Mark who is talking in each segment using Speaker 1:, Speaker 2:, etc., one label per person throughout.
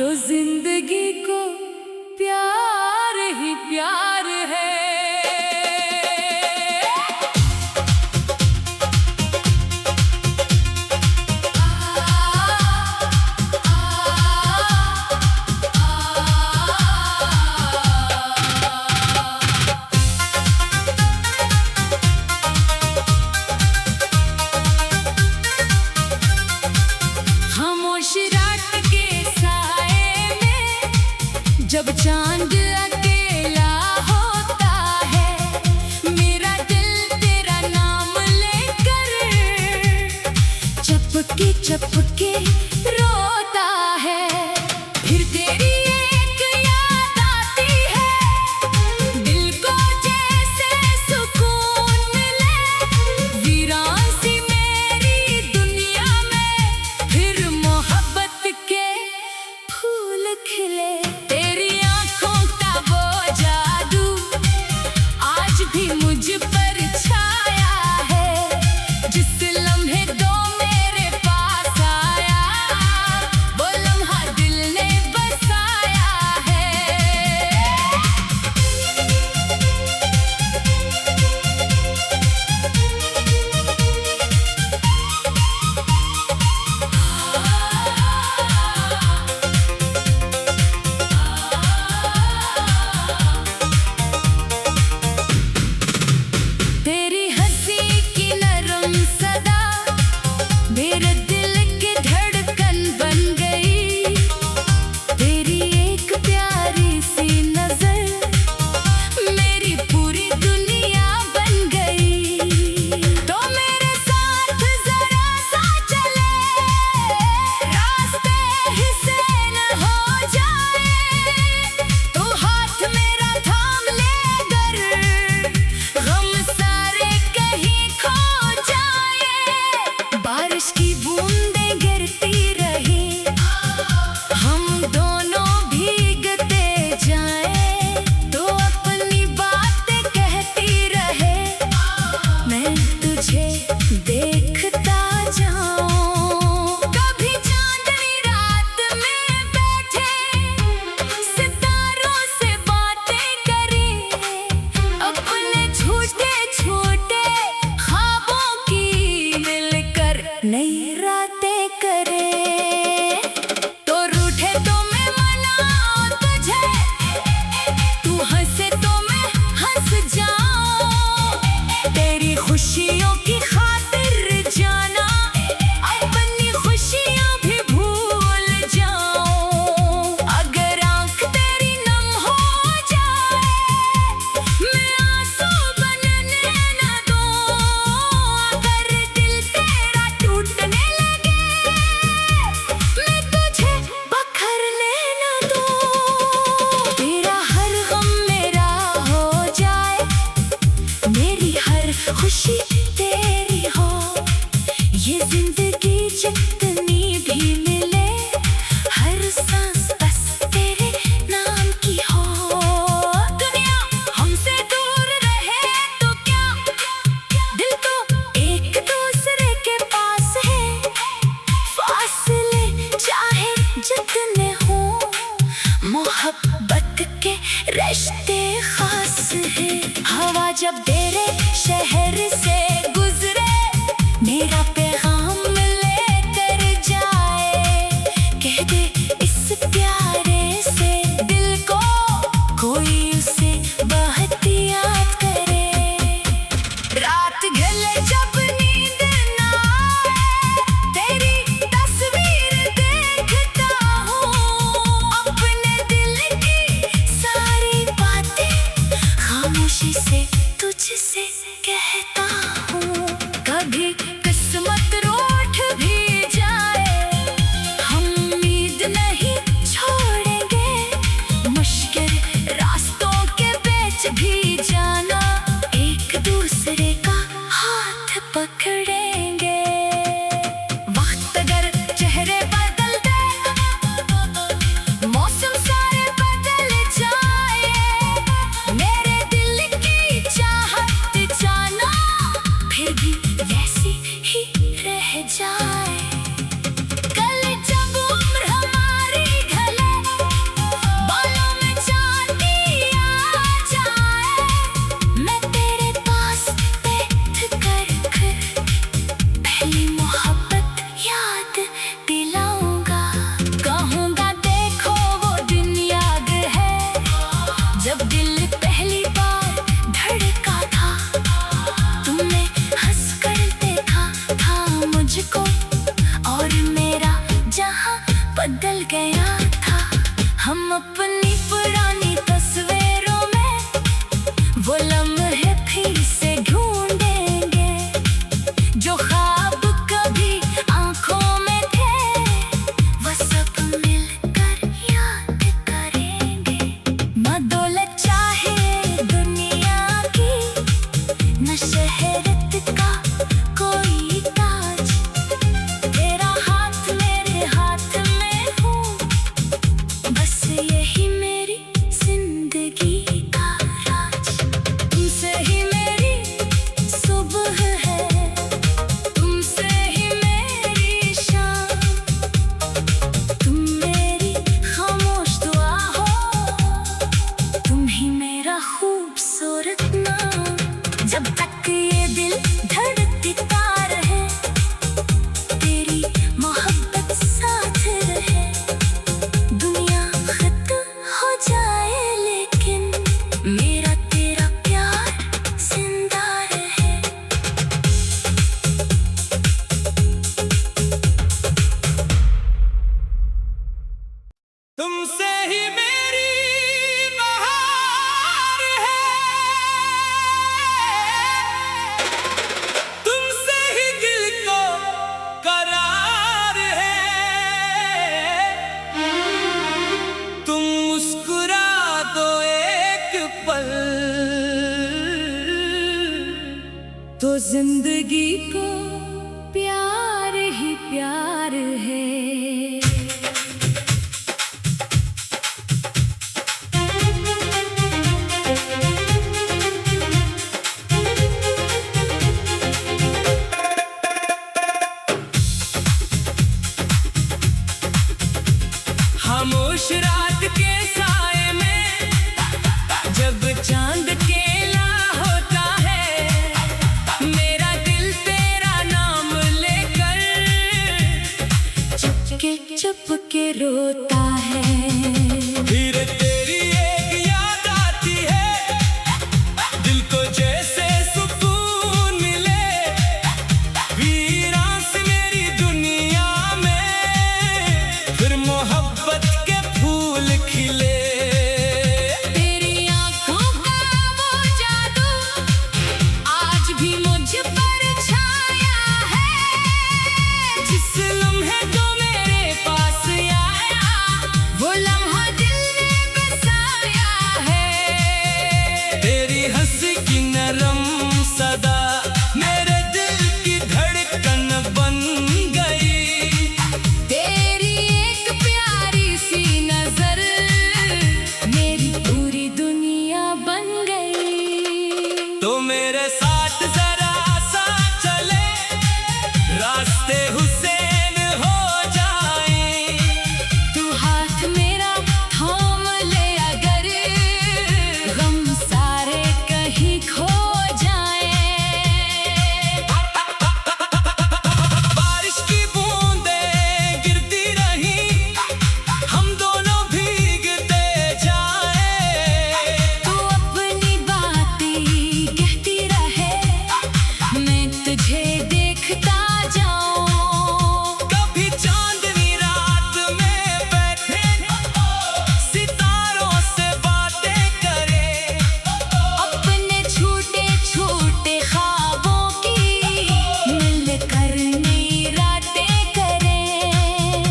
Speaker 1: तो जिंदगी को प्यार ही प्यार है। जब चांद अकेला होता है, मेरा दिल तेरा नाम लेकर चपके चपके रोता है। फिर तेरी एक याद आती है, दिल को जैसे सुकून मिले। वीरान सी मेरी दुनिया में फिर मोहब्बत के फूल खिले। मुझ पर छाया है, जिस लम्हे दो मेरे पास आया, वो लम्हा दिल ने बसाया है। नई रातें करे तो रूठे तो मैं मनाऊं तुझे, तू हंसे तो मैं हंस जाऊं। तेरी खुशियों की खातिर जाना, अपनी खुशियां भी भूल जाऊं। अगर आंख तेरी नम हो जाए, मैं आंसू बनने न दूं। अगर दिल तेरा टूटने लगे, मैं तुझे बखरने न दूं। तेरा हर गम मेरा हो जाए, मेरी हर खुशी तेरी हो। ये जिंदगी जितनी भी मिले, हर सांस बस तेरे नाम की हो। दुनिया हमसे दूर रहे तो क्या, दिल तो एक दूसरे के पास है। फासले चाहे जितने हो, मोहब्बत के रिश्ते खास है। हवा जब तेरे शहर से गुजरे, मेरा पैगाम लेकर जाए। कह दे इस प्यारे से दिल को, कोई उसे बहुत याद करे। रात ढले जब नींद ना आए, तेरी तस्वीर देखता हूँ। अपने दिल की सारी बातें खामोशी से तुझसे कहता हूँ। कभी किस्मत रूठ भी जाए, हम उम्मीद नहीं छोड़ेंगे। मुश्किल रास्तों के बीच भी जाना, एक दूसरे का हाथ पकड़ेंगे। वक्त अगर चेहरे बदल दे, मौसम सारे बदल जाए, मेरे दिल की चाहत जाना फिर भी वैसी ही रह जाए। कल जब उम्र हमारी ढले, जिंदगी को प्यार ही प्यार है।
Speaker 2: खामोश रात के साए में जब चांद केला होता है, मेरा दिल तेरा नाम लेकर
Speaker 1: चुपके रोता है।
Speaker 2: फिर तेरी एक याद आती है, दिल को जैसे सुकून मिले, वीरान सी मेरी दुनिया में फिर मोहब्बत के फूल खिले।
Speaker 1: तेरी आंखों का वो जादू आज भी मुझ पर छाया है।
Speaker 2: जिस लम्हे को मेरे पास आया,
Speaker 1: वो लम्हा दिल ने बसाया है।
Speaker 2: तेरी हंसी की नरम सदा मेरे दिल की धड़कन बन गई।
Speaker 1: तेरी एक प्यारी सी नजर मेरी पूरी दुनिया बन गई।
Speaker 2: तो मेरे साथ जरा सा चले, रास्ते हुसैन हो जाए।
Speaker 1: तू हाथ मेरा थाम ले अगर गम सारे कहीं खो जाए।
Speaker 2: बारिश की बूंदें गिरती रही, हम दोनों भीगते जाए।
Speaker 1: तू अपनी बातें कहती रहे, मैं तुझे देखता जाऊं।
Speaker 2: कभी चांदनी रात में बैठे, सितारों से बातें करें।
Speaker 1: अपने छोटे छोटे ख्वाबों की मिलकर नई रातें करें।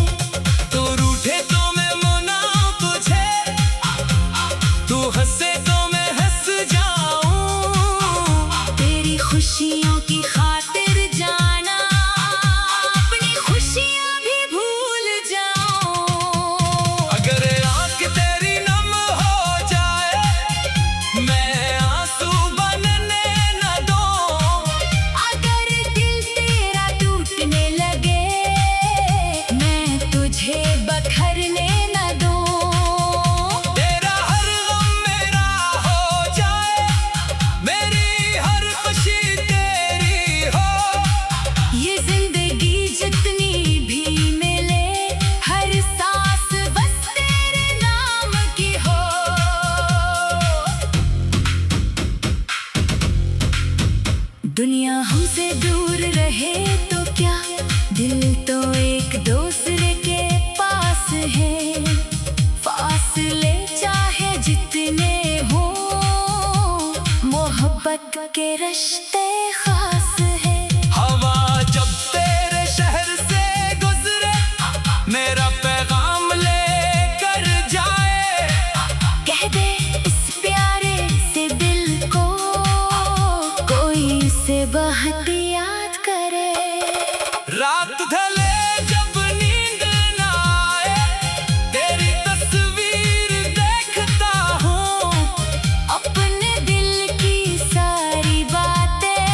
Speaker 2: तू रूठे तो मैं मनाऊं तुझे, तू हंसे तो मैं हंस जाऊं।
Speaker 1: तेरी खुशियों की खातिर जाना, अपनी खुशियां भी भूल जाऊं।
Speaker 2: अगर आंख तेरी नम हो जाए, मैं आंसू बनने न दूं।
Speaker 1: अगर दिल तेरा टूटने लगे, मैं तुझे बखरने न दूं।
Speaker 2: तेरा हर गम मेरा हो जाए, मेरी हर खुशी तेरी हो।
Speaker 1: ये जिंदगी जितनी भी मिले, हर सांस बस तेरे नाम की हो। दुनिया हमसे दूर रहे तो क्या, दिल तो एक दूसरे के पास है। फासले चाहे जितने हो, मोहब्बत के रिश्ते खास है।
Speaker 2: हवा जब तेरे शहर से गुजरे, मेरा पैगाम लेकर जाए।
Speaker 1: कह दे इस प्यारे से दिल को, कोई से बहुत याद करे।
Speaker 2: रात ढले जब नींद न आए, तेरी तस्वीर देखता हूँ।
Speaker 1: अपने दिल की सारी बातें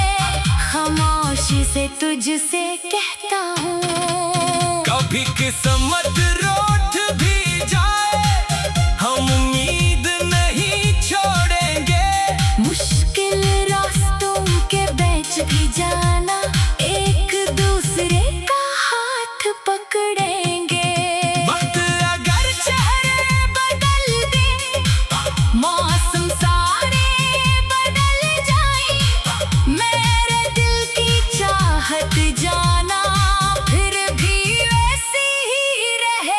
Speaker 1: खामोशी से तुझसे कहता हूँ।
Speaker 2: कभी किस्मत रूठ भी जाए, हम उम्मीद नहीं छोड़ेंगे।
Speaker 1: मुश्किल रास्तों के बीच भी जाना, एक दूसरे का हाथ पकड़ेंगे।
Speaker 2: वक्त अगर चेहरे
Speaker 1: बदल दे, मौसम सारे बदल जाए, मेरे दिल की चाहत जाना फिर भी वैसी ही रहे।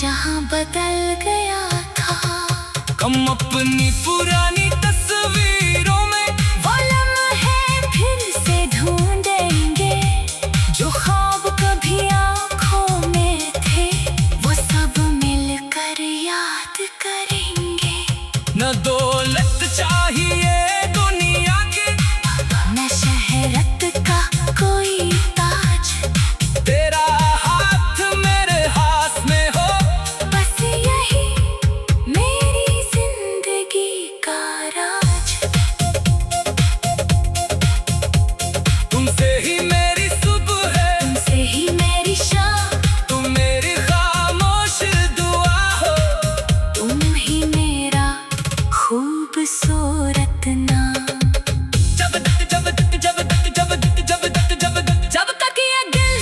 Speaker 1: जहां बदल गया था।
Speaker 2: हम अपनी पुरानी तस्वीरों में
Speaker 1: वो लम्हे फिर से ढूंढेंगे, जो ख्वाब कभी आंखों में थे, वो सब मिलकर याद करेंगे।
Speaker 2: न दौलत चाहिए दुनिया की,
Speaker 1: न शहरत का कोई ताज,
Speaker 2: तेरा हाथ मेरे हाथ में हो,
Speaker 1: बस यही मेरी जिंदगी का राज।
Speaker 2: तुमसे ही मेरी सुबह है,
Speaker 1: तुमसे ही मेरी शाम,
Speaker 2: तुम मेरी खामोश दुआ हो,
Speaker 1: तुम ही मेरा खूबसूरत नाम। जब तक ये दिल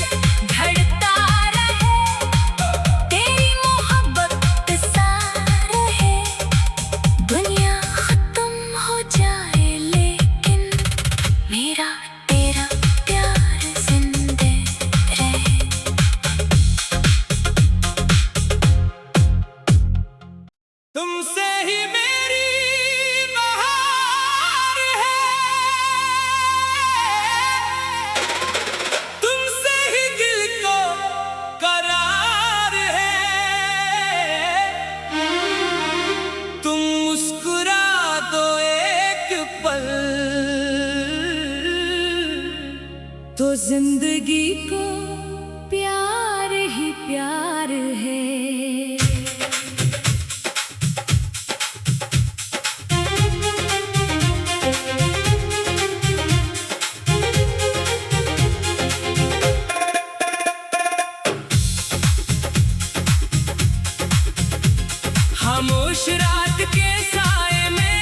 Speaker 1: धड़कता रहे, तेरी मोहब्बत सा रहे, दुनिया खत्म हो जाए लेकिन मेरा तेरा प्यार जिंदे रहे।
Speaker 2: तुमसे ही मेरी बहार है, तुमसे ही दिल को करार है। तुम मुस्कुरा दो एक पल, तो जिंदगी को प्यार ही प्यार है। खामोश रात के साए में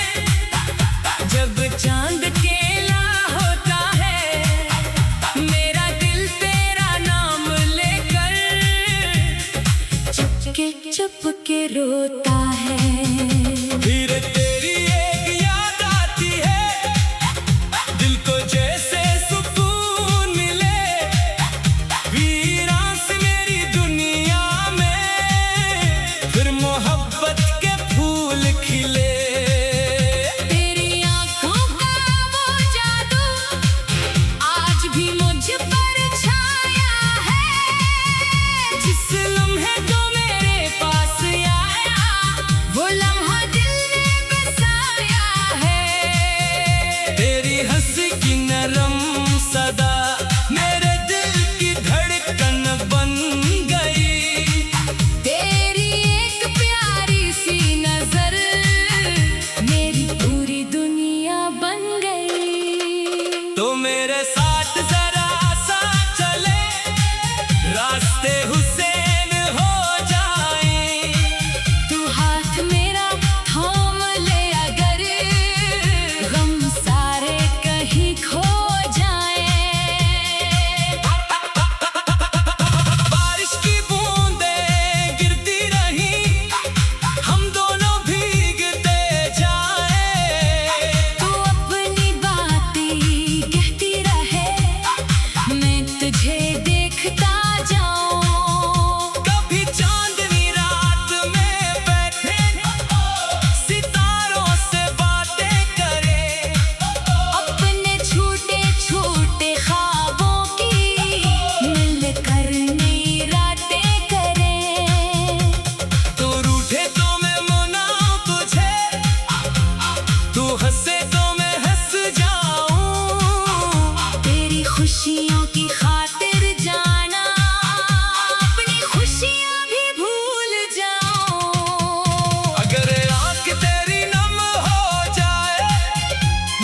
Speaker 2: जब चांद केला होता है, मेरा दिल तेरा नाम लेकर चुप के रोता है। फिर तेरी एक याद आती है, दिल को जैसे सुकून मिले, वीरान से मेरी दुनिया में फिर मोहब्बत के फूल खिले।
Speaker 1: तेरी आँखों का वो जादू आज भी मुझ पर छाया है,
Speaker 2: जिस लम्हे तो मेरे पास आया,
Speaker 1: वो लम्हा दिल ने बसाया है।
Speaker 2: तेरी हंसी की नरम सदा मेरे दिल की धड़कन बन गई।
Speaker 1: तेरी एक प्यारी सी नजर मेरी पूरी दुनिया बन गई।
Speaker 2: तो मेरे साथ जरा सा चले, रास्ते हुसैन हो जाए।
Speaker 1: तू हाथ मेरा थाम ले अगर गम सारे कहीं खो जाए।
Speaker 2: बारिश की बूंदें गिरती रही, हम दोनों भीगते जाए।
Speaker 1: तू अपनी बातें कहती रहे, मैं तुझे देखता जाऊं।
Speaker 2: कभी चांदनी रात में बैठे, सितारों से बातें करें।
Speaker 1: अपने छोटे छोटे ख्वाबों की मिलकर नई रातें करें।
Speaker 2: तू रूठे तो मैं मनाऊं तुझे, तू हंसे तो मैं हंस जाऊं।
Speaker 1: तेरी खुशियों की खातिर जाना, अपनी खुशियां भी भूल जाऊं।
Speaker 2: अगर आँख तेरी नम हो जाए,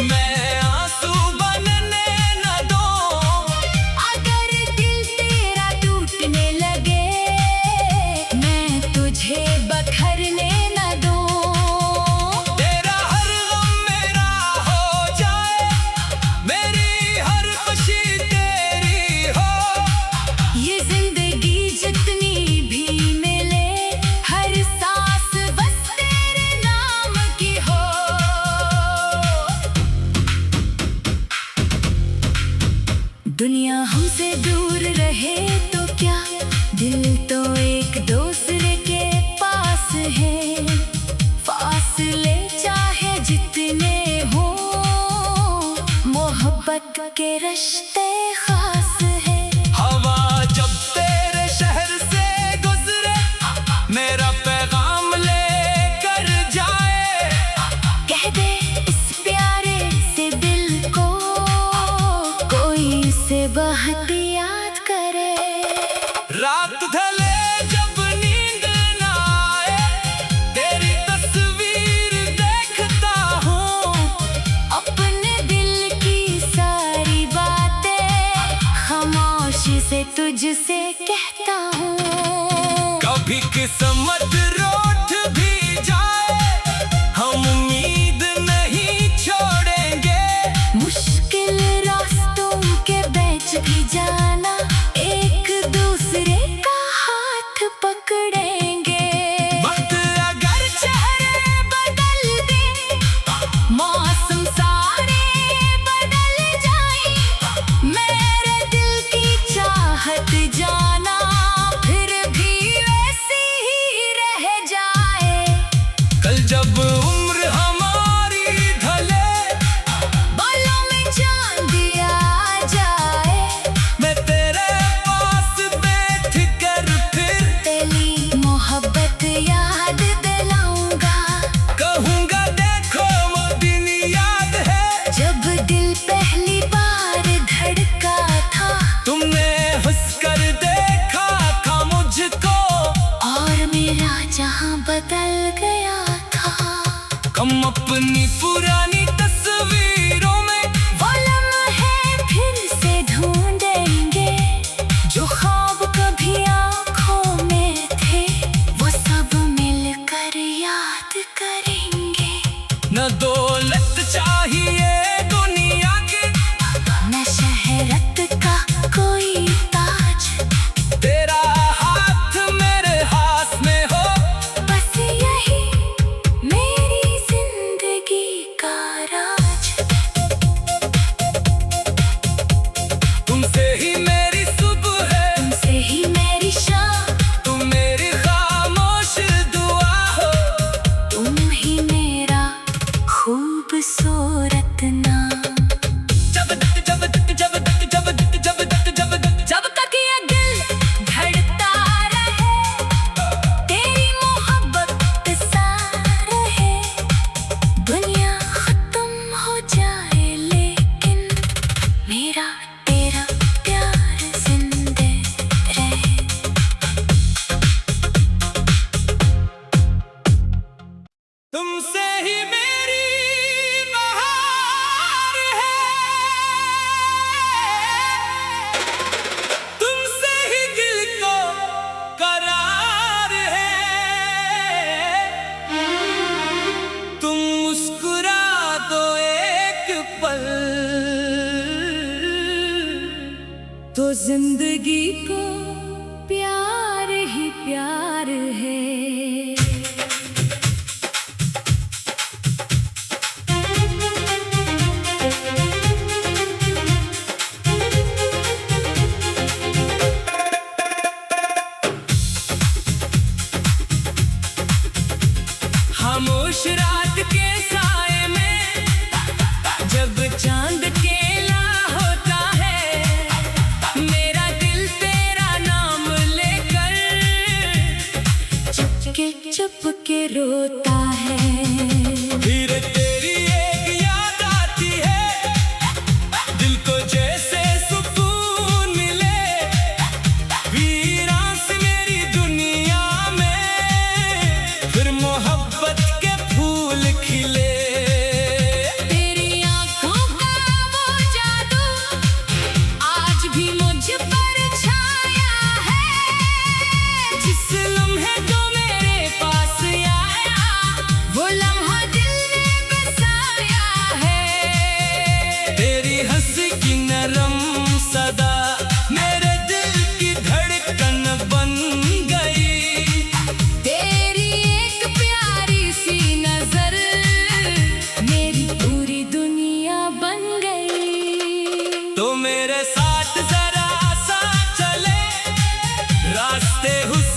Speaker 2: मैं आंसू बनने न दूं।
Speaker 1: अगर दिल तेरा टूटने लगे, मैं तुझे बखरने न दूं।
Speaker 2: तेरा हर गम मेरा हो जाए, मेरी हर खुशी तेरी हो।
Speaker 1: ये जिंदगी जितनी भी मिले, हर सांस बस तेरे नाम की हो। दुनिया हमसे दूर रहे तो क्या, दिल तो एक दूसरे के
Speaker 2: रात ढले जब नींद ना आए, तेरी तस्वीर देखता हूँ।
Speaker 1: अपने दिल की सारी बातें खामोशी से तुझसे कहता हूँ।
Speaker 2: कभी किस्मत रूठ भी जाए, हम उम्मीद नहीं छोड़ेंगे।
Speaker 1: मुश्किल रास्तों के बीच भी जाना, एक दूसरे का हाथ पकड़ेंगे।
Speaker 2: वक्त अगर चेहरे बदल दे,
Speaker 1: मौसम सारे बदल जाए, मेरे दिल की चाहत जाना फिर भी वैसी ही रह जाए।
Speaker 2: कल जब उम्र हमारी ढले,
Speaker 1: बालों में चांद आ जाए,
Speaker 2: मैं तेरे पास बैठ कर फिर
Speaker 1: तेरी मोहब्बत याद दिलाऊंगा।
Speaker 2: कहूँगा देखो वो दिन याद है,
Speaker 1: जब दिल पहली बार धड़का था,
Speaker 2: तुमने हंसकर देखा था मुझको।
Speaker 1: और मेरा जहां बदल गया था।
Speaker 2: हम अपनी पुरानी तस्वीरों में
Speaker 1: वो लम्हे फिर से ढूंढेंगे, जो ख्वाब कभी आंखों में थे, वो सब मिलकर याद करेंगे।
Speaker 2: न दौलत चाहिए दुनिया की,
Speaker 1: न शहरत का कोई ताज,
Speaker 2: तेरा हाथ मेरे हाथ में हो।
Speaker 1: बस यही मेरी जिंदगी का राज।
Speaker 2: तुमसे ही मेरी सुबह है,
Speaker 1: तुमसे ही मेरी शाम,
Speaker 2: तुम मेरी खामोश दुआ हो।
Speaker 1: तुम ही मेरा खूबसूरत नाम।
Speaker 2: जब तक जब तक जब तक जब तक जब तक जब तक
Speaker 1: जब तक ये दिल धड़कता रहे, तेरी मोहब्बत सा रहे, दुनिया खत्म हो जाए लेकिन मेरा तेरा प्यार जिंदे रहे।
Speaker 2: तुमसे ही मेरी बहार है, तुमसे ही दिल को करार है। तुम मुस्कुरा दो एक पल, तो जिंदगी को प्यार ही प्यार है। खामोश रात के साए में, जब चांद केला होता है, मेरा दिल तेरा नाम लेकर
Speaker 1: चुपके रोता है।
Speaker 2: फिर तेरी एक याद आती है, दिल को जैसे सुकून मिले। वीरान सी मेरी दुनिया में फिर मोहब्बत के फूल खिले।
Speaker 1: तेरी आंखों का वो जादू आज भी मुझ पर छाया है,
Speaker 2: जिस लम्हे तो मेरे पास आया,
Speaker 1: वो लम्हा दिल ने बसाया है।
Speaker 2: तेरी हंसी की नरम सदा मेरे दिल की धड़कन बन गई।
Speaker 1: तेरी एक प्यारी सी नजर मेरी पूरी दुनिया बन गई।
Speaker 2: तो मेरे साथ जरा सा चले, रास्ते हुस्न